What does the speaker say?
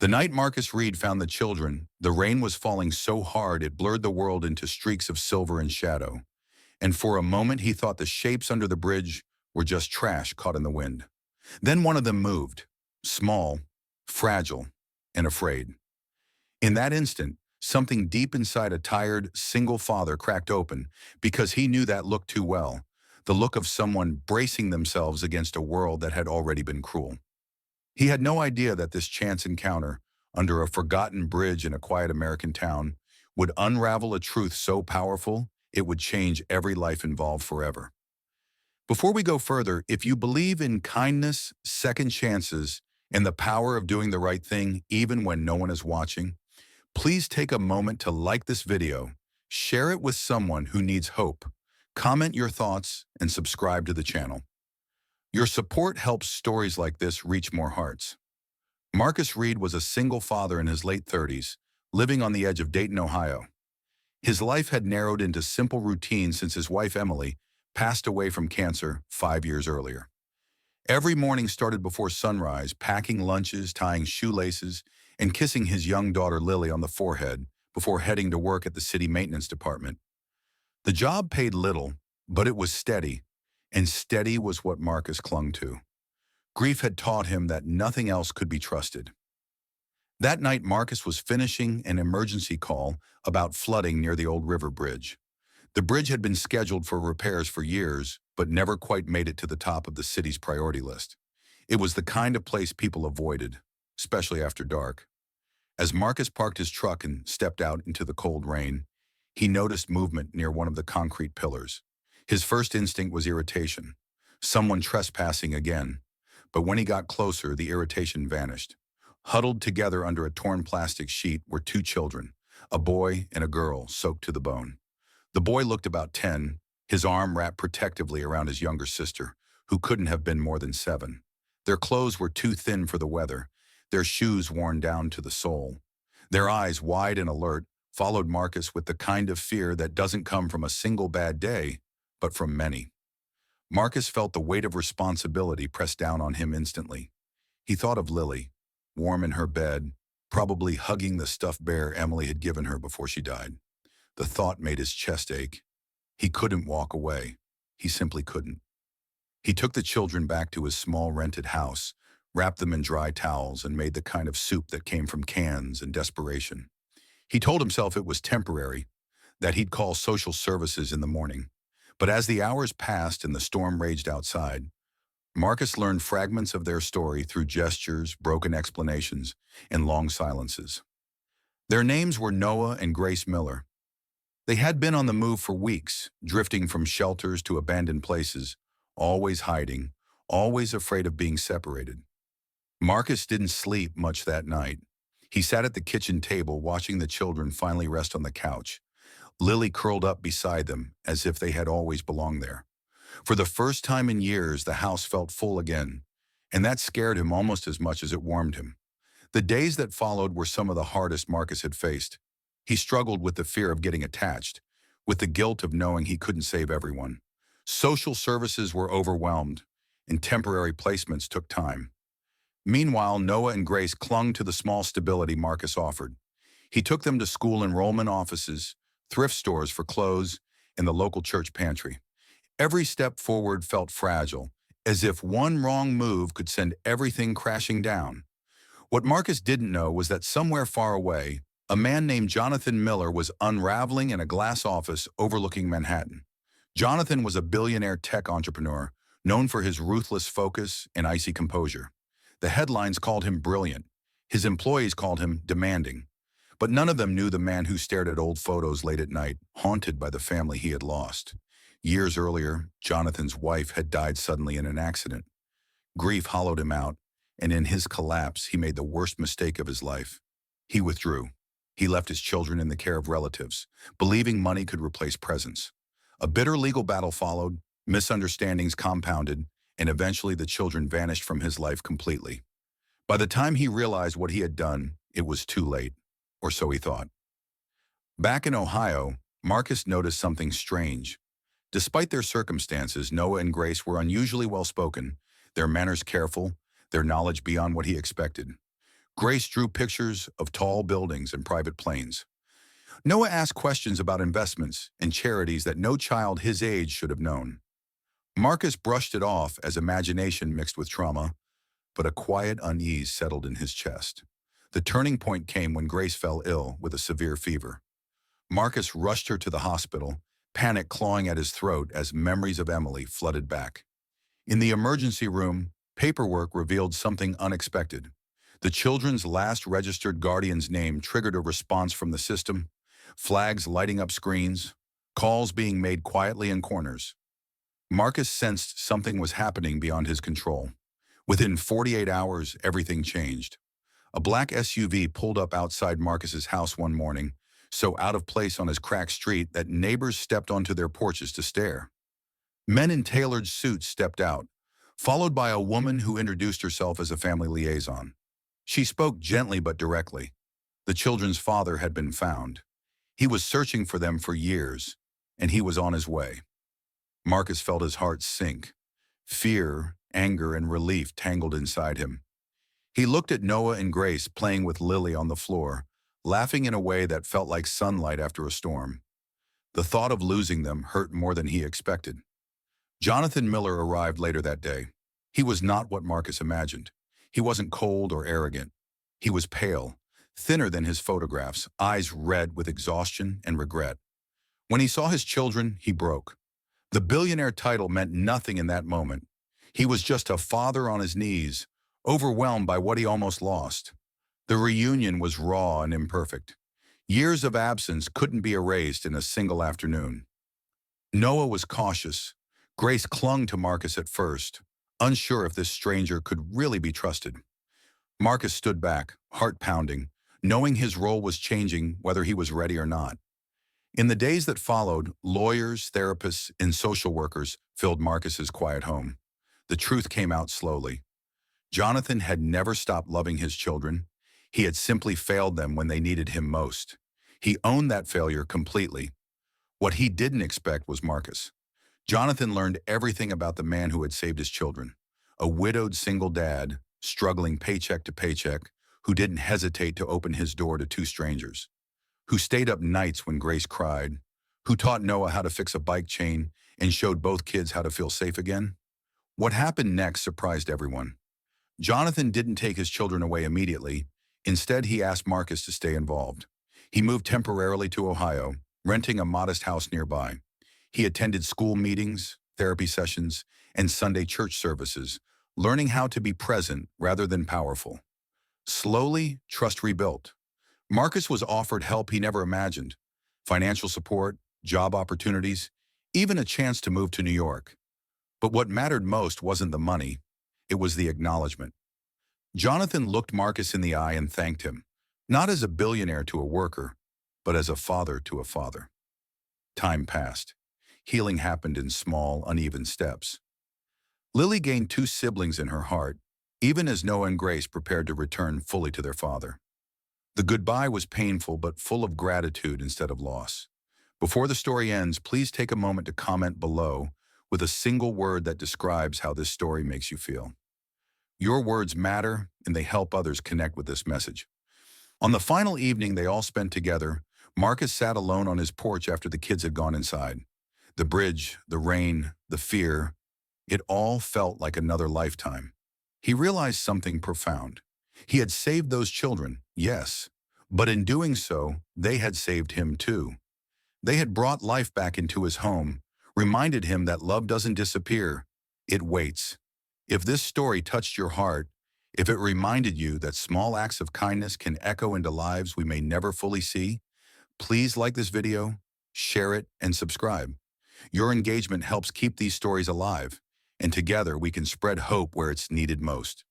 The night Marcus Reed found the children, the rain was falling so hard it blurred the world into streaks of silver and shadow. And for a moment he thought the shapes under the bridge were just trash caught in the wind. Then one of them moved, small, fragile, and afraid. In that instant, something deep inside a tired, single father cracked open because he knew that look too well, the look of someone bracing themselves against a world that had already been cruel. He had no idea that this chance encounter, under a forgotten bridge in a quiet American town, would unravel a truth so powerful it would change every life involved forever. Before we go further, if you believe in kindness, second chances, and the power of doing the right thing even when no one is watching, please take a moment to like this video, share it with someone who needs hope, comment your thoughts, and subscribe to the channel. Your support helps stories like this reach more hearts. Marcus Reed was a single father in his late 30s, living on the edge of Dayton, Ohio. His life had narrowed into simple routines since his wife Emily passed away from cancer 5 years earlier. Every morning started before sunrise, packing lunches, tying shoelaces, and kissing his young daughter Lily on the forehead before heading to work at the city maintenance department. The job paid little, but it was steady, and steady was what Marcus clung to. Grief had taught him that nothing else could be trusted. That night, Marcus was finishing an emergency call about flooding near the old river bridge. The bridge had been scheduled for repairs for years, but never quite made it to the top of the city's priority list. It was the kind of place people avoided, especially after dark. As Marcus parked his truck and stepped out into the cold rain, he noticed movement near one of the concrete pillars. His first instinct was irritation. Someone trespassing again. But when he got closer, the irritation vanished. Huddled together under a torn plastic sheet were two children, a boy and a girl, soaked to the bone. The boy looked about 10, his arm wrapped protectively around his younger sister, who couldn't have been more than 7. Their clothes were too thin for the weather, their shoes worn down to the sole. Their eyes, wide and alert, followed Marcus with the kind of fear that doesn't come from a single bad day, but from many. Marcus felt the weight of responsibility press down on him instantly. He thought of Lily, warm in her bed, probably hugging the stuffed bear Emily had given her before she died. The thought made his chest ache. He couldn't walk away. He simply couldn't. He took the children back to his small rented house, wrapped them in dry towels, and made the kind of soup that came from cans and desperation. He told himself it was temporary, that he'd call social services in the morning. But as the hours passed and the storm raged outside, Marcus learned fragments of their story through gestures, broken explanations, and long silences. Their names were Noah and Grace Miller. They had been on the move for weeks, drifting from shelters to abandoned places, always hiding, always afraid of being separated. Marcus didn't sleep much that night. He sat at the kitchen table watching the children finally rest on the couch, Lily curled up beside them as if they had always belonged there. For the first time in years, the house felt full again, and that scared him almost as much as it warmed him. The days that followed were some of the hardest Marcus had faced. He struggled with the fear of getting attached, with the guilt of knowing he couldn't save everyone. Social services were overwhelmed, and temporary placements took time. Meanwhile, Noah and Grace clung to the small stability Marcus offered. He took them to school enrollment offices, thrift stores for clothes, and the local church pantry. Every step forward felt fragile, as if one wrong move could send everything crashing down. What Marcus didn't know was that somewhere far away, a man named Jonathan Miller was unraveling in a glass office overlooking Manhattan. Jonathan was a billionaire tech entrepreneur, known for his ruthless focus and icy composure. The headlines called him brilliant. His employees called him demanding. But none of them knew the man who stared at old photos late at night, haunted by the family he had lost. Years earlier, Jonathan's wife had died suddenly in an accident. Grief hollowed him out, and in his collapse, he made the worst mistake of his life. He withdrew. He left his children in the care of relatives, believing money could replace presence. A bitter legal battle followed, misunderstandings compounded, and eventually the children vanished from his life completely. By the time he realized what he had done, it was too late, or so he thought. Back in Ohio, Marcus noticed something strange. Despite their circumstances, Noah and Grace were unusually well-spoken, their manners careful, their knowledge beyond what he expected. Grace drew pictures of tall buildings and private planes. Noah asked questions about investments and charities that no child his age should have known. Marcus brushed it off as imagination mixed with trauma, but a quiet unease settled in his chest. The turning point came when Grace fell ill with a severe fever. Marcus rushed her to the hospital, panic clawing at his throat as memories of Emily flooded back. In the emergency room, paperwork revealed something unexpected. The children's last registered guardian's name triggered a response from the system, flags lighting up screens, calls being made quietly in corners. Marcus sensed something was happening beyond his control. Within 48 hours, everything changed. A black SUV pulled up outside Marcus's house one morning, so out of place on his cracked street that neighbors stepped onto their porches to stare. Men in tailored suits stepped out, followed by a woman who introduced herself as a family liaison. She spoke gently but directly. The children's father had been found. He was searching for them for years, and he was on his way. Marcus felt his heart sink. Fear, anger, and relief tangled inside him. He looked at Noah and Grace playing with Lily on the floor, laughing in a way that felt like sunlight after a storm. The thought of losing them hurt more than he expected. Jonathan Miller arrived later that day. He was not what Marcus imagined. He wasn't cold or arrogant. He was pale, thinner than his photographs, eyes red with exhaustion and regret. When he saw his children, he broke. The billionaire title meant nothing in that moment. He was just a father on his knees, overwhelmed by what he almost lost. The reunion was raw and imperfect. Years of absence couldn't be erased in a single afternoon. Noah was cautious. Grace clung to Marcus at first, unsure if this stranger could really be trusted. Marcus stood back, heart pounding, knowing his role was changing whether he was ready or not. In the days that followed, lawyers, therapists, and social workers filled Marcus's quiet home. The truth came out slowly. Jonathan had never stopped loving his children. He had simply failed them when they needed him most. He owned that failure completely. What he didn't expect was Marcus. Jonathan learned everything about the man who had saved his children. A widowed single dad, struggling paycheck to paycheck, who didn't hesitate to open his door to two strangers. Who stayed up nights when Grace cried. Who taught Noah how to fix a bike chain and showed both kids how to feel safe again. What happened next surprised everyone. Jonathan didn't take his children away immediately. Instead, he asked Marcus to stay involved. He moved temporarily to Ohio, renting a modest house nearby. He attended school meetings, therapy sessions, and Sunday church services, learning how to be present rather than powerful. Slowly, trust rebuilt. Marcus was offered help he never imagined: financial support, job opportunities, even a chance to move to New York. But what mattered most wasn't the money, it was the acknowledgement. Jonathan looked Marcus in the eye and thanked him, not as a billionaire to a worker, but as a father to a father. Time passed. Healing happened in small, uneven steps. Lily gained two siblings in her heart, even as Noah and Grace prepared to return fully to their father. The goodbye was painful but full of gratitude instead of loss. Before the story ends, please take a moment to comment below with a single word that describes how this story makes you feel. Your words matter, and they help others connect with this message. On the final evening they all spent together, Marcus sat alone on his porch after the kids had gone inside. The bridge, the rain, the fear, it all felt like another lifetime. He realized something profound. He had saved those children, yes, but in doing so, they had saved him too. They had brought life back into his home, reminded him that love doesn't disappear, it waits. If this story touched your heart, if it reminded you that small acts of kindness can echo into lives we may never fully see, please like this video, share it, and subscribe. Your engagement helps keep these stories alive, and together we can spread hope where it's needed most.